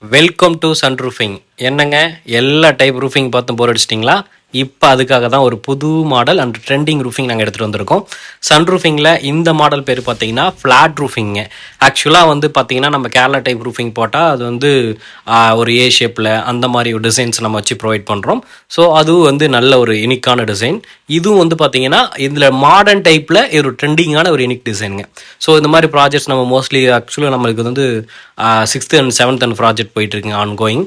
Welcome to sun roofing. என்னங்க எல்லா type roofing பார்த்து போர் அடிச்சிட்டிங்களா? இப்போ அதுக்காக தான் ஒரு புது மாடல் அண்ட் ட்ரெண்டிங் ரூஃபிங் நாங்கள் எடுத்துகிட்டு வந்திருக்கோம். சன் ரூஃபிங்கில் இந்த மாடல் பேர் பார்த்தீங்கன்னா ஃப்ளாட் ரூஃபிங்க. ஆக்சுவலாக வந்து பார்த்தீங்கன்னா நம்ம கேரளா டைப் ரூஃபிங் போட்டால் அது வந்து ஒரு ஏ ஷேப்பில் அந்த மாதிரி ஒரு டிசைன்ஸ் நம்ம வச்சு ப்ரொவைட் பண்ணுறோம். ஸோ அதுவும் வந்து நல்ல ஒரு யூனிக்கான டிசைன். இதுவும் வந்து பார்த்தீங்கன்னா இதில் மாடர்ன் டைப்பில் ஒரு ட்ரெண்டிங்கான ஒரு யூனிக் டிசைனுங்க. ஸோ இந்த மாதிரி ப்ராஜெக்ட்ஸ் நம்ம மோஸ்ட்லி ஆக்சுவலாக நம்மளுக்கு வந்து 6th and 7th and project போயிட்டுருக்குங்க ஆன்கோயிங்.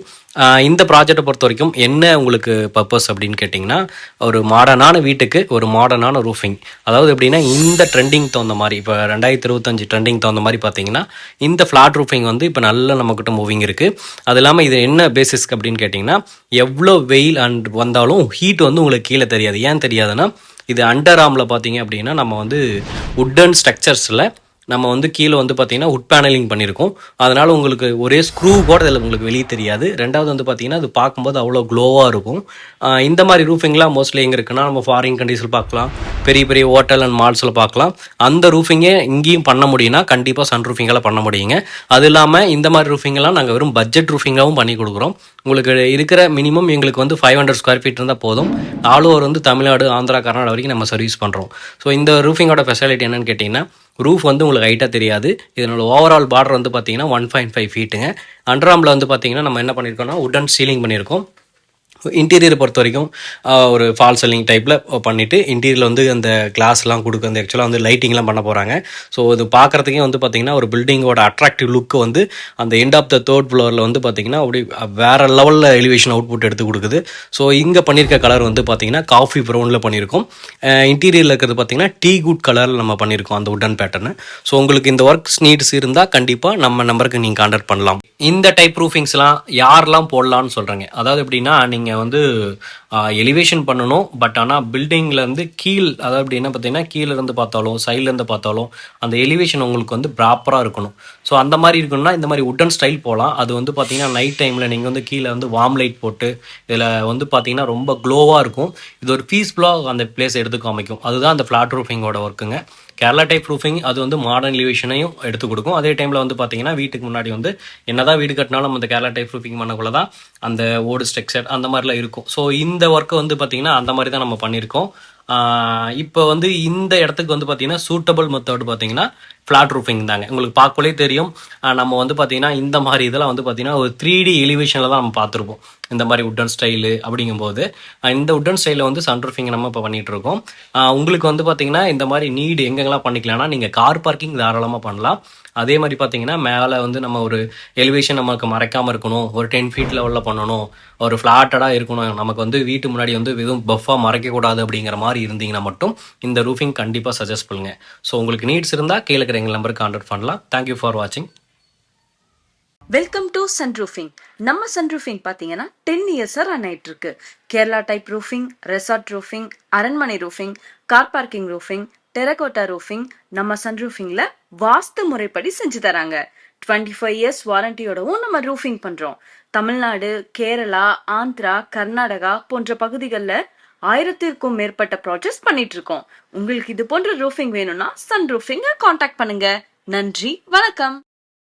இந்த ப்ராஜெக்டை பொறுத்த வரைக்கும் என்ன உங்களுக்கு பர்பஸ் அப்படின்னு கேட்டிங்கன்னா, ஒரு மாடர்னான வீட்டுக்கு ஒரு மாடர்னான ரூஃபிங். அதாவது எப்படின்னா இந்த ட்ரெண்டிங் தகுந்த மாதிரி இப்போ 2025 ட்ரெண்டிங் தகுந்த மாதிரி பார்த்தீங்கன்னா இந்த ஃப்ளாட் ரூஃபிங் வந்து இப்போ நல்ல நம்மக்கிட்ட மூவிங் இருக்குது. அது இல்லாமல் இது என்ன பேசிஸ்க்கு அப்படின்னு கேட்டிங்கன்னா, எவ்வளோ வெயில் அண்ட் வந்தாலும் ஹீட் வந்து உங்களுக்கு கீழே தெரியாது. ஏன் தெரியாதுன்னா, இது அண்டர் ஆர்மில் பார்த்தீங்க அப்படின்னா நம்ம வந்து உட்டன் ஸ்ட்ரக்சர்ஸில் நம்ம வந்து கீழே வந்து பார்த்தீங்கன்னா உட் பேனலிங் பண்ணியிருக்கோம். அதனால் உங்களுக்கு ஒரே ஸ்க்ரூ கூட இதில் உங்களுக்கு வெளியே தெரியாது. ரெண்டாவது வந்து பார்த்தீங்கன்னா அது பார்க்கும்போது அவ்வளோ க்ளோவாக இருக்கும். இந்த மாதிரி ரூஃபிங்லாம் மோஸ்ட்லி எங்கே இருக்குன்னா நம்ம ஃபாரின் கண்ட்ரீஸில் பார்க்கலாம், பெரிய பெரிய ஹோட்டல் அண்ட் மால்ஸில் பார்க்கலாம். அந்த ரூஃபிங்கே இங்கேயும் பண்ண முடியும்னா கண்டிப்பாக சன் ரூஃபிங்கெல்லாம் பண்ண முடியுங்க. அது இல்லாமல் இந்த மாதிரி ரூஃபிங்கெல்லாம் நாங்கள் வெறும் பட்ஜெட் ரூஃபிங்காகவும் பண்ணி கொடுக்குறோம். உங்களுக்கு இருக்கிற மினிமம் எங்களுக்கு வந்து 500 ஸ்கொயர் ஃபீட் இருந்தால் போதும். ஆல் ஓவர் வந்து தமிழ்நாடு, ஆந்திரா, கர்நாடகா வரைக்கும் நம்ம சர்வீஸ் பண்ணுறோம். ஸோ இந்த ரூஃபிங்கோட ஃபெசிலிட்டி என்னென்னு கேட்டிங்கன்னா, ரூஃப் வந்து உங்களுக்கு ஹைட்டாக தெரியாது. இதனோட ஓவரால் பார்டர் வந்து பார்த்தீங்கன்னா 1.5 ஃபீட்டுங்க. அண்டர்ஆர்மில் வந்து பார்த்தீங்கன்னா நம்ம என்ன பண்ணியிருக்கோம்னா உட்டன் சீலிங் பண்ணியிருக்கோம். இன்டீரியரை பொறுத்த வரைக்கும் ஒரு ஃபால் சீலிங் டைப்பில் பண்ணிவிட்டு இன்டீரியரில் வந்து அந்த கிளாஸ்லாம் கொடுக்க அந்த ஆக்சுவலாக வந்து லைட்டிங்லாம் பண்ண போகிறாங்க. ஸோ இது பார்க்குறதுக்கே வந்து பார்த்திங்கன்னா ஒரு பில்டிங்கோட அட்ராக்டிவ் லுக்கு வந்து அந்த எண்ட் ஆஃப் த 3rd ஃப்ளோரில் வந்து பார்த்திங்கன்னா அப்படி வேறு லெவலில் எலிவேஷன் அவுட்புட் எடுத்து கொடுக்குது. ஸோ இங்கே பண்ணியிருக்க கலர் வந்து பார்த்திங்கன்னா காஃபி ப்ரௌனில் பண்ணியிருக்கோம். இன்டீரியரில் இருக்கிறது பார்த்திங்கன்னா டீ குட் கலரில் நம்ம பண்ணியிருக்கோம் அந்த உட்டன் பேட்டர்னு. ஸோ உங்களுக்கு இந்த ஒர்க்ஸ் நீட்ஸ் இருந்தால் கண்டிப்பாக நம்ம நம்பருக்கு நீங்கள் கான்டாக்ட் பண்ணலாம். இந்த டைப் ரூஃபிங்ஸ்லாம் யாரெல்லாம் போடலான்னு சொல்கிறேங்க. அதாவது எப்படின்னா நீங்கள் வந்து எலிவேஷன் பண்ணணும். பட் ஆனால் பில்டிங்லேருந்து அதாவது எப்படின்னா பார்த்தீங்கன்னா கீழேருந்து பார்த்தாலும் சைட்லேருந்து பார்த்தாலும் அந்த எலிவேஷன் உங்களுக்கு வந்து ப்ராப்பராக இருக்கணும். ஸோ அந்த மாதிரி இருக்கணும்னா இந்த மாதிரி உட்டன் ஸ்டைல் போகலாம். அது வந்து பார்த்தீங்கன்னா நைட் டைமில் நீங்கள் வந்து கீழே வந்து வார்ம் லைட் போட்டு இதில் வந்து பார்த்தீங்கன்னா ரொம்ப க்ளோவாக இருக்கும். இது ஒரு பீஸ்ஃபுல்லாக அந்த பிளேஸ் எடுத்து காமிக்கும். அதுதான் அந்த ஃப்ளாட் ரூஃபிங்கோட ஒர்க்குங்க. கேரளா டைப் ரூஃபிங் அது வந்து மாடர்ன் எலிவேஷனையும் எடுத்து கொடுக்கும். அதே டைமில் வந்து பார்த்தீங்கன்னா வீட்டுக்கு முன்னாடி வந்து என்னதான் வீடு கட்டினாலும் அந்த கேரளா டைப் ரூஃபிங் பண்ணக்குள்ள தான் அந்த ஓடு ஸ்ட்ரக்சர் அந்த மாதிரிலாம் இருக்கும். ஸோ இந்த ஒர்க்கை வந்து பார்த்தீங்கன்னா அந்த மாதிரி தான் நம்ம பண்ணியிருக்கோம். இப்போ வந்து இந்த இடத்துக்கு வந்து பார்த்தீங்கன்னா சூட்டபிள் மெத்தட் பார்த்தீங்கன்னா ஃப்ளாட் ரூஃபிங் தாங்க. உங்களுக்கு பார்க்கலே தெரியும். நம்ம வந்து பார்த்தீங்கன்னா இந்த மாதிரி இதெல்லாம் வந்து பார்த்தீங்கன்னா ஒரு 3D எலிவேஷனில் தான் நம்ம பார்த்துருப்போம். இந்த மாதிரி உட்டன் ஸ்டைலு அப்படிங்கும்போது இந்த உட்டன் ஸ்டைலில் வந்து சன் ரூஃபிங் நம்ம இப்போ பண்ணிகிட்டு இருக்கோம். உங்களுக்கு வந்து பார்த்தீங்கன்னா இந்த மாதிரி நீடு எங்கெங்கெல்லாம் பண்ணிக்கலாம்னா நீங்கள் கார் பார்க்கிங் தாராளமாக பண்ணலாம். அதே மாதிரி பார்த்தீங்கன்னா மேலே வந்து நம்ம ஒரு எலிவேஷன் நமக்கு மறைக்காமல் இருக்கணும், ஒரு 10 ஃபீட் லெவலில் பண்ணணும், ஒரு ஃப்ளாட்டடாக இருக்கணும், நமக்கு வந்து வீட்டு முன்னாடி வந்து எதுவும் பஃபாக மறைக்கக்கூடாது அப்படிங்கிற மாதிரி இருந்தீங்கன்னா மட்டும் இந்த ரூஃபிங் கண்டிப்பாக சஜஸ்ட் பண்ணுங்கள். ஸோ உங்களுக்கு நீட்ஸ் இருந்தால் கீழே இருக்கிற எங்கள் நம்பருக்கு கான்டாக்ட் பண்ணலாம். தேங்க்யூ ஃபார் வாட்சிங். Welcome to sun roofing. நம்ம சன் ரூஃபிங் பார்த்தீங்கன்னா 10 இயர்ஸாக ரன் ஆயிட்டு இருக்கு. Kerala type roofing, resort roofing, அரண்மனை roofing, car parking roofing, terracotta roofing நம்ம சன் ரூஃபிங்ல வாஸ்து முறைப்படி செஞ்சு தராங்க. 25 இயர்ஸ் வாரண்டியோடவும் நம்ம ரூஃபிங் பண்றோம். தமிழ்நாடு, கேரளா, ஆந்திரா, கர்நாடகா போன்ற பகுதிகளில் 1000க்கும் மேற்பட்ட ப்ராஜெக்ட்ஸ் பண்ணிட்டு இருக்கோம். உங்களுக்கு இது போன்ற ரூஃபிங் வேணும்னா சன் ரூஃபிங்க கான்டாக்ட் பண்ணுங்க. நன்றி, வணக்கம்.